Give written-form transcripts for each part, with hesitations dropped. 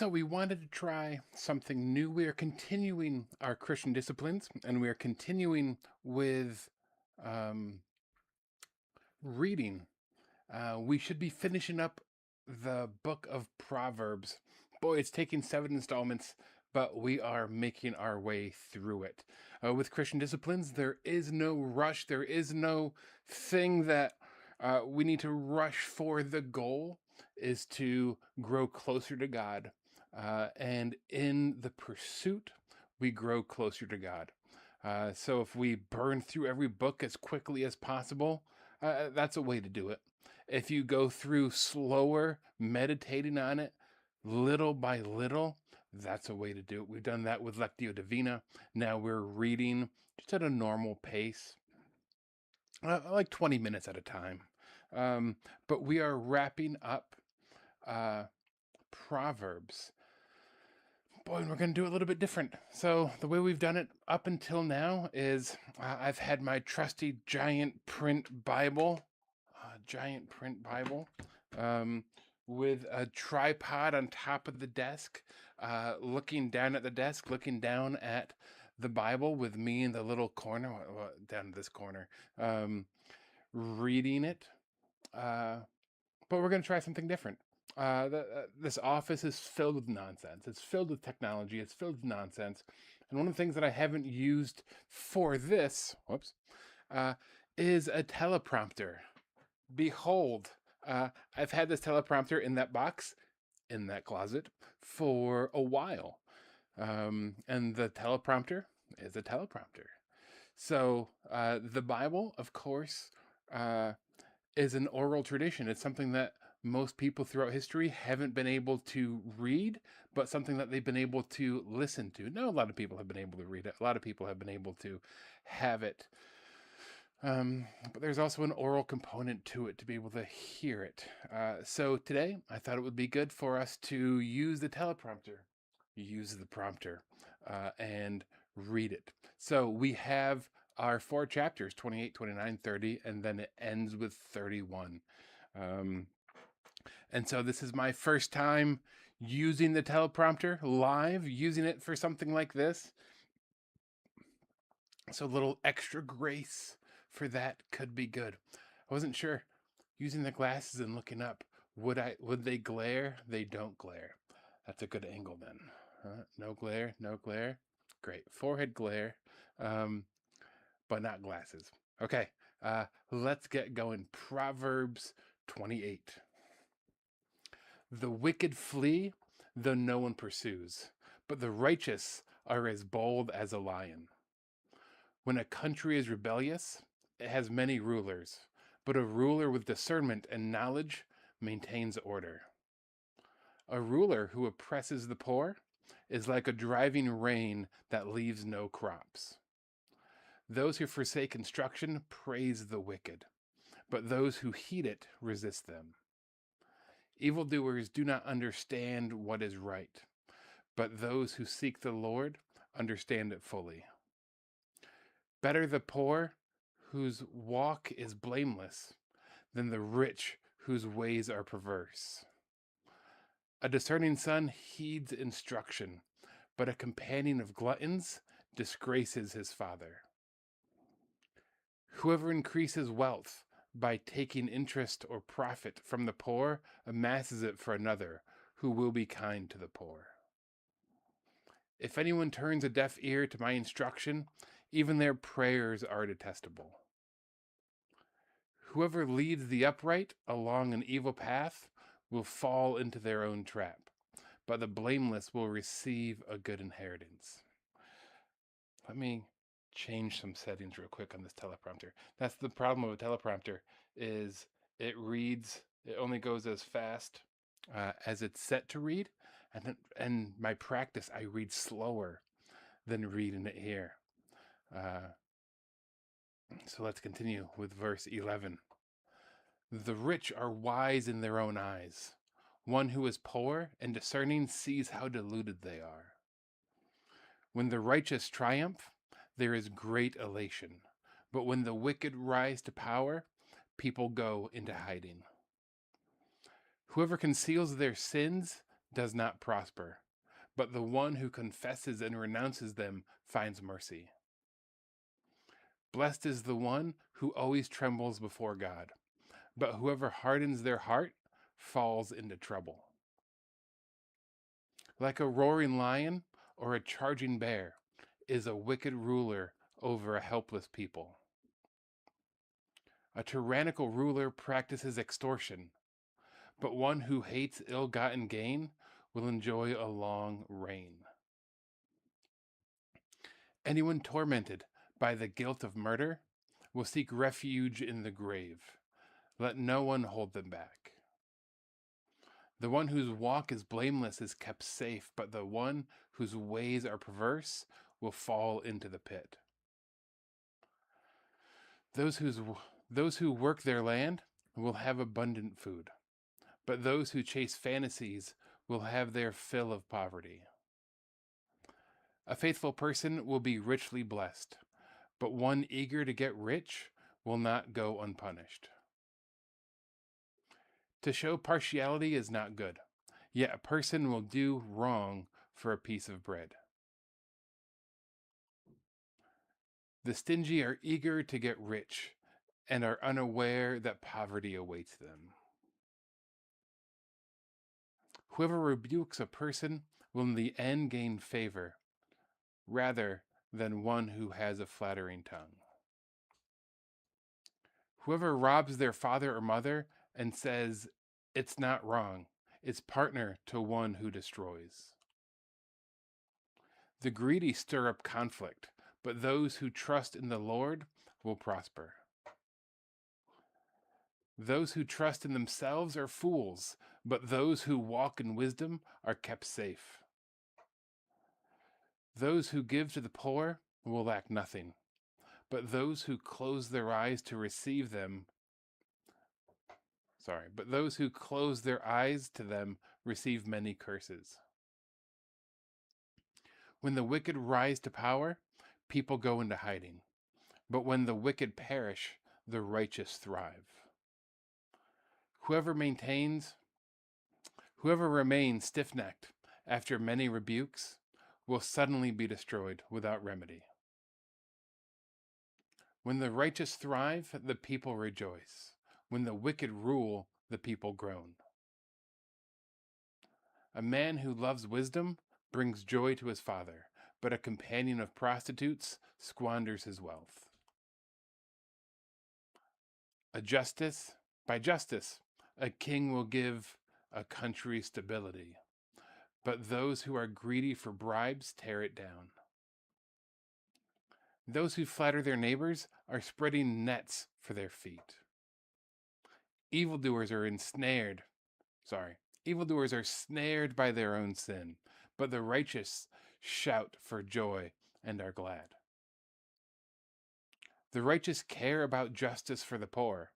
So we wanted to try something new. We are continuing our Christian disciplines, and we are continuing with um, reading. We should be finishing up the book of Proverbs. Boy, it's taking 7 installments, but we are making our way through it. With Christian disciplines, there is no rush. There is no thing that we need to rush for. The goal is to grow closer to God. And in the pursuit, we grow closer to God. So if we burn through every book as quickly as possible, that's a way to do it. If you go through slower, meditating on it, little by little, that's a way to do it. We've done that with Lectio Divina. Now we're reading just at a normal pace, like 20 minutes at a time. But we are wrapping up uh, Proverbs. Boy, and we're going to do it a little bit different. So, the way we've done it up until now is I've had my trusty giant print Bible, um, with a tripod on top of the desk, looking down at the desk, looking down at the Bible with me in the little corner, down in this corner, reading it. Uh, but we're going to try something different. This office is filled with nonsense. It's filled with technology. It's filled with nonsense. And one of the things that I haven't used for this, uh, is a teleprompter. Behold, I've had this teleprompter in that box, in that closet, for a while. And the teleprompter is a teleprompter. So the Bible, of course, uh, is an oral tradition. It's something that most people throughout history haven't been able to read, but something that they've been able to listen to. Now, a lot of people have been able to read it. A lot of people have been able to have it. But there's also an oral component to it to be able to hear it. So today, I thought it would be good for us to use the teleprompter, use the prompter, and read it. So we have our 4 chapters, 28, 29, 30, and then it ends with 31. And so this is my first time using the teleprompter live, using it for something like this. So a little extra grace for that could be good. I wasn't sure. Using the glasses and looking up, would they glare? They don't glare. That's a good angle then. No glare, no glare. Great. Forehead glare, but not glasses. Okay, let's get going. Proverbs 28. The wicked flee, though no one pursues, but the righteous are as bold as a lion. When a country is rebellious, it has many rulers, but a ruler with discernment and knowledge maintains order. A ruler who oppresses the poor is like a driving rain that leaves no crops. Those who forsake instruction praise the wicked, but those who heed it resist them. Evildoers do not understand what is right, but those who seek the Lord understand it fully. Better the poor whose walk is blameless than the rich whose ways are perverse. A discerning son heeds instruction, but a companion of gluttons disgraces his father. Whoever increases wealth by taking interest or profit from the poor amasses it for another who will be kind to the poor. If anyone turns a deaf ear to my instruction, even their prayers are detestable. Whoever leads the upright along an evil path will fall into their own trap, but the blameless will receive a good inheritance. Let me change some settings real quick on this teleprompter. That's the problem with a teleprompter, is it only goes as fast as it's set to read, and my practice, I read slower than reading it here. So let's continue with verse 11. The rich are wise in their own eyes. One who is poor and discerning sees how deluded they are. When the righteous triumph, there is great elation. But when the wicked rise to power, people go into hiding. Whoever conceals their sins does not prosper, but the one who confesses and renounces them finds mercy. Blessed is the one who always trembles before God, but whoever hardens their heart falls into trouble. Like a roaring lion or a charging bear is a wicked ruler over a helpless people. A tyrannical ruler practices extortion, but one who hates ill-gotten gain will enjoy a long reign. Anyone tormented by the guilt of murder will seek refuge in the grave. Let no one hold them back. The one whose walk is blameless is kept safe, but the one whose ways are perverse will fall into the pit. Those who work their land will have abundant food, but those who chase fantasies will have their fill of poverty. A faithful person will be richly blessed, but one eager to get rich will not go unpunished. To show partiality is not good, yet a person will do wrong for a piece of bread. The stingy are eager to get rich and are unaware that poverty awaits them. Whoever rebukes a person will in the end gain favor, rather than one who has a flattering tongue. Whoever robs their father or mother and says, "It's not wrong," is partner to one who destroys. The greedy stir up conflict, but those who trust in the Lord will prosper. Those who trust in themselves are fools, but those who walk in wisdom are kept safe. Those who give to the poor will lack nothing, but those who close their eyes to receive them, but those who close their eyes to them receive many curses. When the wicked rise to power, people go into hiding, but when the wicked perish, the righteous thrive. Whoever remains stiff-necked after many rebukes will suddenly be destroyed without remedy. When the righteous thrive, the people rejoice. When the wicked rule, the people groan. A man who loves wisdom brings joy to his father, but a companion of prostitutes squanders his wealth. By justice, a king will give a country stability, but those who are greedy for bribes tear it down. Those who flatter their neighbors are spreading nets for their feet. Evildoers are snared by their own sin, but the righteous shout for joy and are glad. The righteous care about justice for the poor,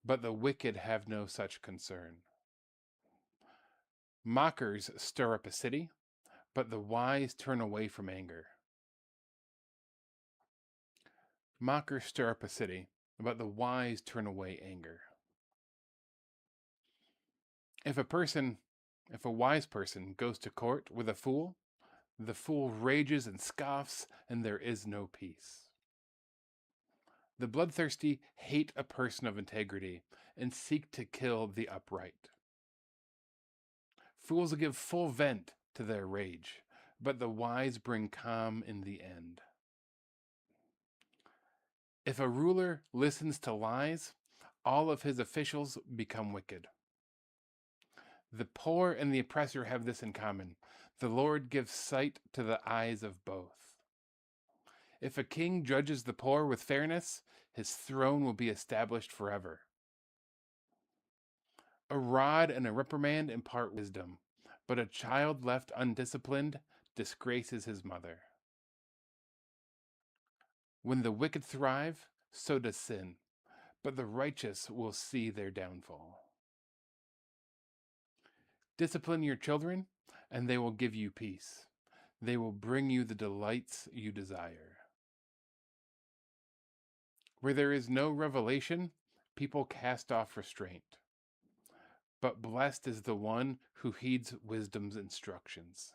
but the wicked have no such concern. Mockers stir up a city, but the wise turn away from anger. Mockers stir up a city, but the wise turn away anger. If a wise person goes to court with a fool, the fool rages and scoffs, and there is no peace. The bloodthirsty hate a person of integrity and seek to kill the upright. Fools give full vent to their rage, but the wise bring calm in the end. If a ruler listens to lies, all of his officials become wicked. The poor and the oppressor have this in common. The Lord gives sight to the eyes of both. If a king judges the poor with fairness, his throne will be established forever. A rod and a reprimand impart wisdom, but a child left undisciplined disgraces his mother. When the wicked thrive, so does sin, but the righteous will see their downfall. Discipline your children, and they will give you peace. They will bring you the delights you desire. Where there is no revelation, people cast off restraint. but blessed is the one who heeds wisdom's instructions.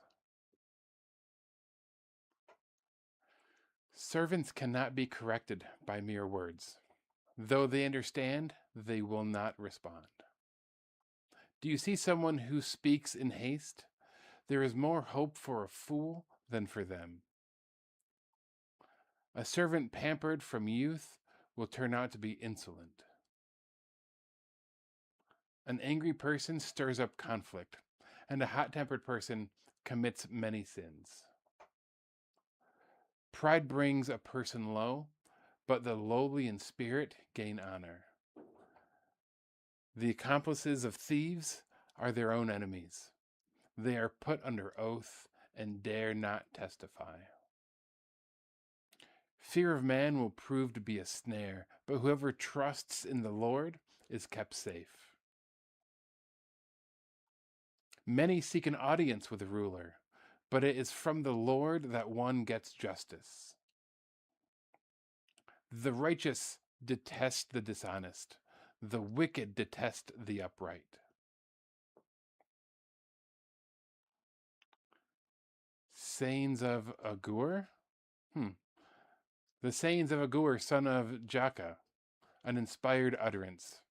Servants cannot be corrected by mere words. Though they understand, they will not respond. Do you see someone who speaks in haste? There is more hope for a fool than for them. A servant pampered from youth will turn out to be insolent. An angry person stirs up conflict, and a hot-tempered person commits many sins. Pride brings a person low, but the lowly in spirit gain honor. The accomplices of thieves are their own enemies. They are put under oath and dare not testify. Fear of man will prove to be a snare, but whoever trusts in the Lord is kept safe. Many seek an audience with a ruler, but it is from the Lord that one gets justice. The righteous detest the dishonest. The wicked detest the upright. Sayings of Agur? The sayings of Agur, son of Jakeh, an inspired utterance.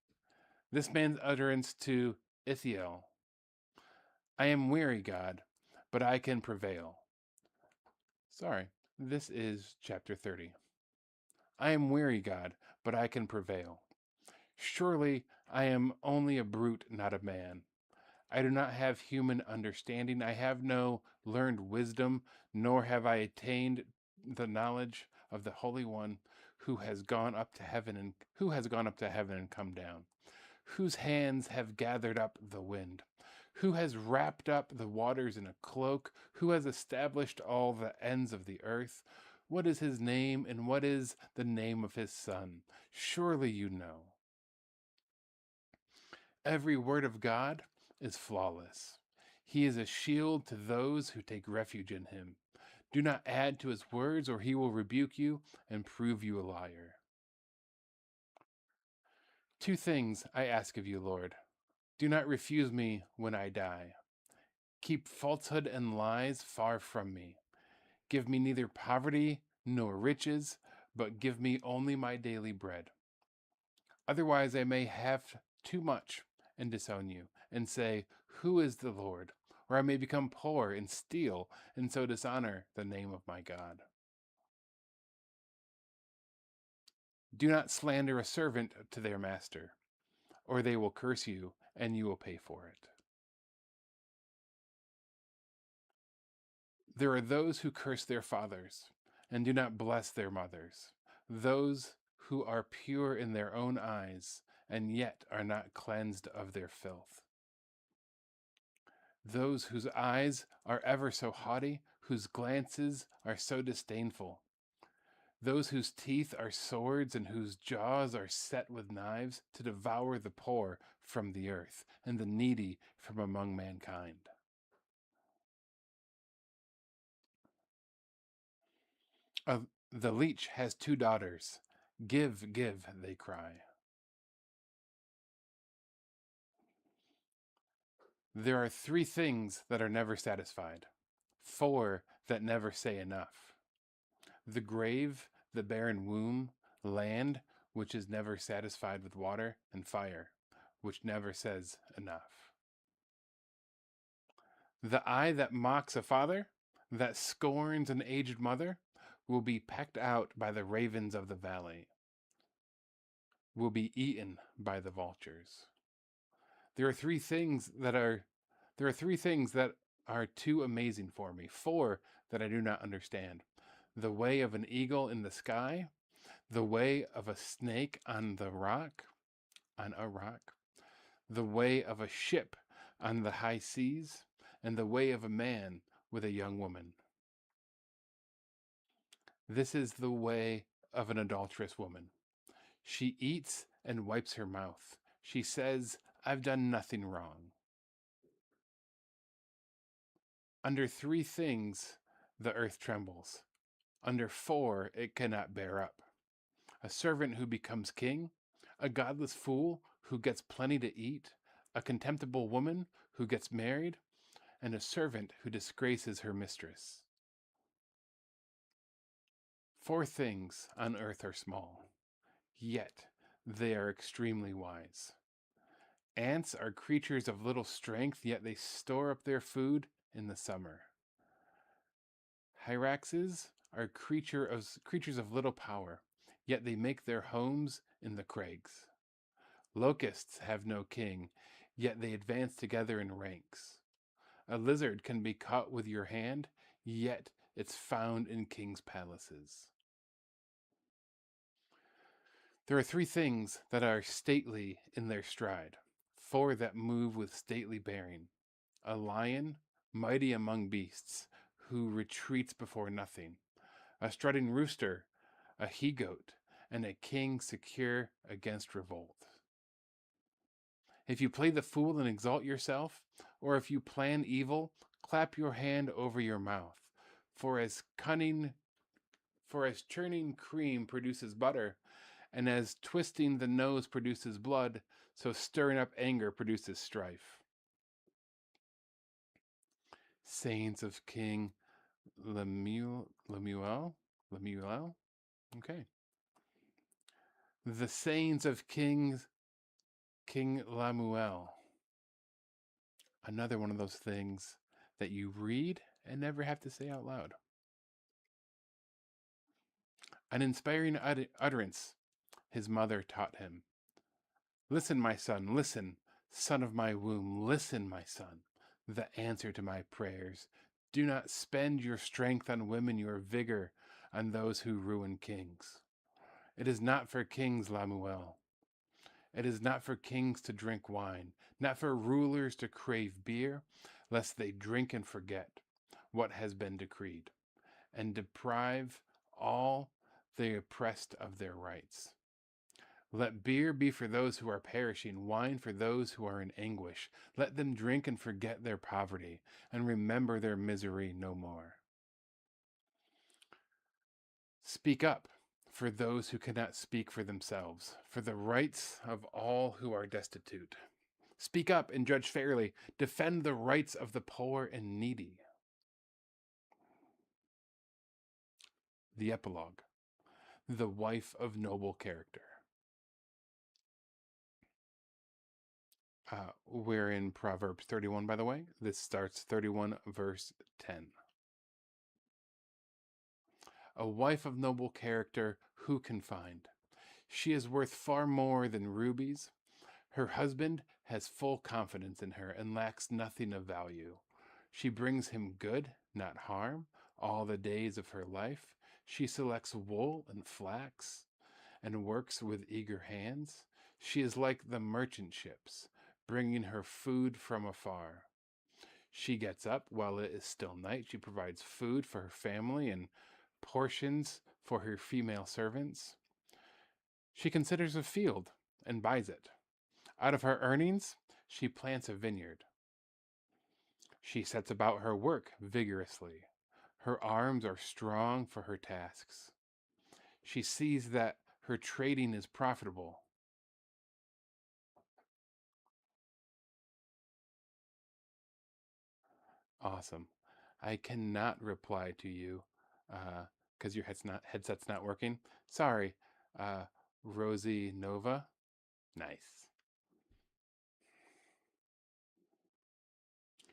This man's utterance to Ithiel. I am weary, God, but I can prevail. Sorry, this is chapter 30. I am weary, God, but I can prevail. Surely I am only a brute, not a man. I do not have human understanding. I have no learned wisdom, nor have I attained the knowledge of the Holy One who has gone up to heaven and come down, whose hands have gathered up the wind, who has wrapped up the waters in a cloak, who has established all the ends of the earth. What is his name, and what is the name of his son? Surely you know. Every word of God is flawless. He is a shield to those who take refuge in him. Do not add to his words, or he will rebuke you and prove you a liar. 2 things I ask of you, Lord. Do not refuse me when I die. Keep falsehood and lies far from me. Give me neither poverty nor riches, but give me only my daily bread. Otherwise I may have too much and disown you, and say, who is the Lord? Or I may become poor and steal, and so dishonor the name of my God. Do not slander a servant to their master, or they will curse you, and you will pay for it. There are those who curse their fathers, and do not bless their mothers, those who are pure in their own eyes, and yet are not cleansed of their filth. Those whose eyes are ever so haughty, whose glances are so disdainful. Those whose teeth are swords and whose jaws are set with knives to devour the poor from the earth and the needy from among mankind. The leech has 2 daughters. Give, give, they cry. There are 3 things that are never satisfied, 4 that never say enough. The grave, the barren womb, land, which is never satisfied with water, and fire, which never says enough. The eye that mocks a father, that scorns an aged mother, will be pecked out by the ravens of the valley, will be eaten by the vultures. There are 3 things that are too amazing for me, 4 that I do not understand. The way of an eagle in the sky, the way of a snake on a rock, the way of a ship on the high seas, and the way of a man with a young woman. This is the way of an adulterous woman. She eats and wipes her mouth. She says, I've done nothing wrong. Under 3 things the earth trembles. Under 4 it cannot bear up. A servant who becomes king, a godless fool who gets plenty to eat, a contemptible woman who gets married, and a servant who disgraces her mistress. 4 things on earth are small, yet they are extremely wise. Ants are creatures of little strength, yet they store up their food in the summer. Hyraxes are creatures of little power, yet they make their homes in the crags. Locusts have no king, yet they advance together in ranks. A lizard can be caught with your hand, yet it's found in kings' palaces. There are 3 things that are stately in their stride, 4 that move with stately bearing. A lion, mighty among beasts, who retreats before nothing. A strutting rooster, a he-goat, and a king secure against revolt. If you play the fool and exalt yourself, or if you plan evil, clap your hand over your mouth. For as churning cream produces butter, and as twisting the nose produces blood, so stirring up anger produces strife. Sayings of King Lemuel? Okay. The sayings of King Lemuel. Another one of those things that you read and never have to say out loud. An inspiring utterance his mother taught him. Listen, my son, listen, son of my womb, listen, my son, the answer to my prayers. Do not spend your strength on women, your vigor on those who ruin kings. It is not for kings, Lemuel. It is not for kings to drink wine, not for rulers to crave beer, lest they drink and forget what has been decreed, and deprive all the oppressed of their rights. Let beer be for those who are perishing, wine for those who are in anguish. Let them drink and forget their poverty, and remember their misery no more. Speak up for those who cannot speak for themselves, for the rights of all who are destitute. Speak up and judge fairly. Defend the rights of the poor and needy. The epilogue. The wife of noble character. We're in Proverbs 31, by the way. This starts 31 verse 10. A wife of noble character who can find? She is worth far more than rubies. Her husband has full confidence in her and lacks nothing of value. She brings him good, not harm, all the days of her life. She selects wool and flax and works with eager hands. She is like the merchant ships, bringing her food from afar. She gets up while it is still night. She provides food for her family and portions for her female servants. She considers a field and buys it. Out of her earnings, she plants a vineyard. She sets about her work vigorously. Her arms are strong for her tasks. She sees that her trading is profitable. Awesome. I cannot reply to you because your headset's not working. Sorry, Rosie Nova. Nice.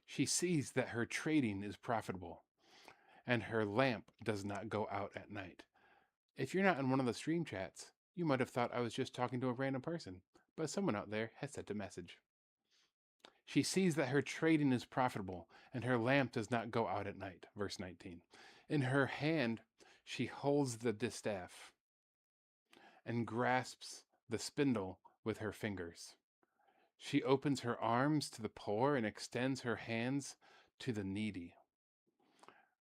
She sees that her trading is profitable, and her lamp does not go out at night. If you're not in one of the stream chats, you might have thought I was just talking to a random person, but someone out there has sent a message. She sees that her trading is profitable, and her lamp does not go out at night. Verse 19. In her hand, she holds the distaff and grasps the spindle with her fingers. She opens her arms to the poor and extends her hands to the needy.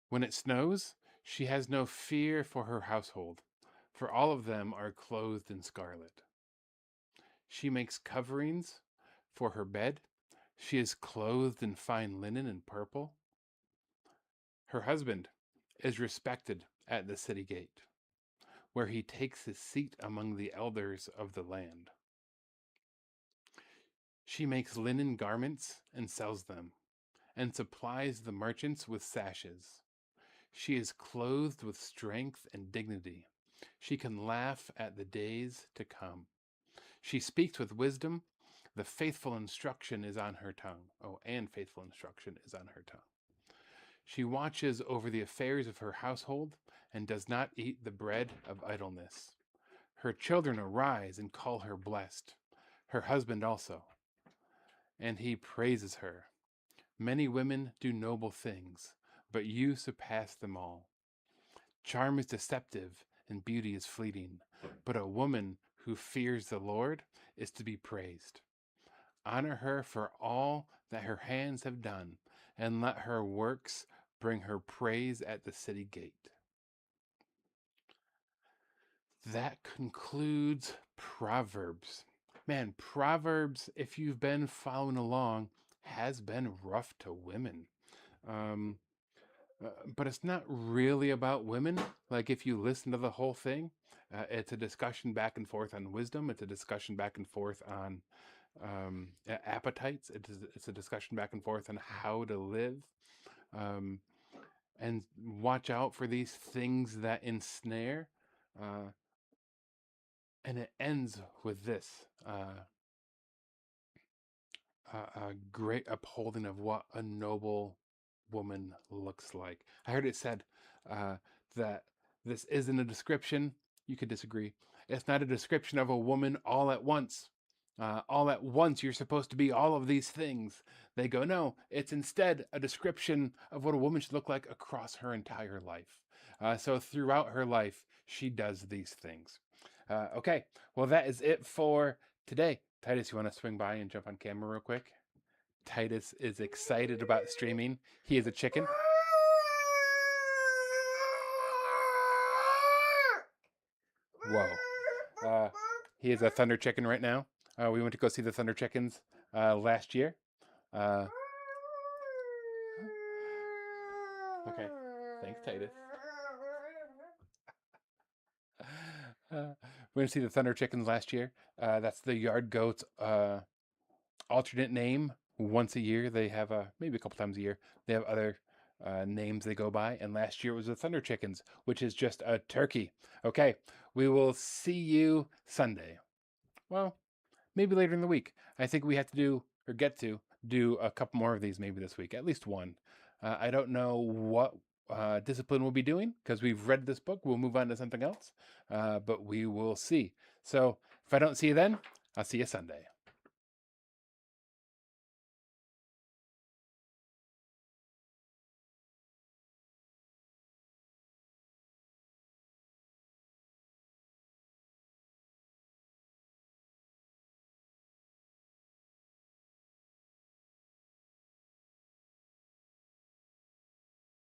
When it snows, she has no fear for her household, for all of them are clothed in scarlet. She makes coverings for her bed. She is clothed in fine linen and purple. Her husband is respected at the city gate, where he takes his seat among the elders of the land. She makes linen garments and sells them, and supplies the merchants with sashes. She is clothed with strength and dignity. She can laugh at the days to come. She speaks with wisdom. The faithful instruction is on her tongue. Oh, and faithful instruction is on her tongue. She watches over the affairs of her household and does not eat the bread of idleness. Her children arise and call her blessed, her husband also, and he praises her. Many women do noble things, but you surpass them all. Charm is deceptive and beauty is fleeting, but a woman who fears the Lord is to be praised. Honor her for all that her hands have done, and let her works bring her praise at the city gate. That concludes Proverbs. Man, Proverbs, if you've been following along, has been rough to women. Um, but it's not really about women. Like, if you listen to the whole thing, it's a discussion back and forth on wisdom. It's a discussion back and forth on appetites. It's a discussion back and forth on how to live. Um, and watch out for these things that ensnare. Uh, and it ends with this a great upholding of what a noble woman looks like. I heard it said uh, that this isn't a description. You could disagree. It's not a description of a woman all at once. All at once, you're supposed to be all of these things. They go, no, it's instead a description of what a woman should look like across her entire life. So throughout her life, she does these things. Okay, well, that is it for today. Titus, you want to swing by and jump on camera real quick? Titus is excited about streaming. He is a chicken. Whoa. He is a thunder chicken right now. We went to go see the thunder chickens last year. Okay. Thanks, Titus. We went to see the thunder chickens last year. That's the yard goats alternate name. Once a year, they have maybe a couple times a year, they have other names they go by. And last year it was the Thunder Chickens, which is just a turkey. Okay, we will see you Sunday. Well, maybe later in the week. I think we have to do, or get to do, a couple more of these maybe this week, at least one. I don't know what discipline we'll be doing because we've read this book. We'll move on to something else, but we will see. So if I don't see you then, I'll see you Sunday.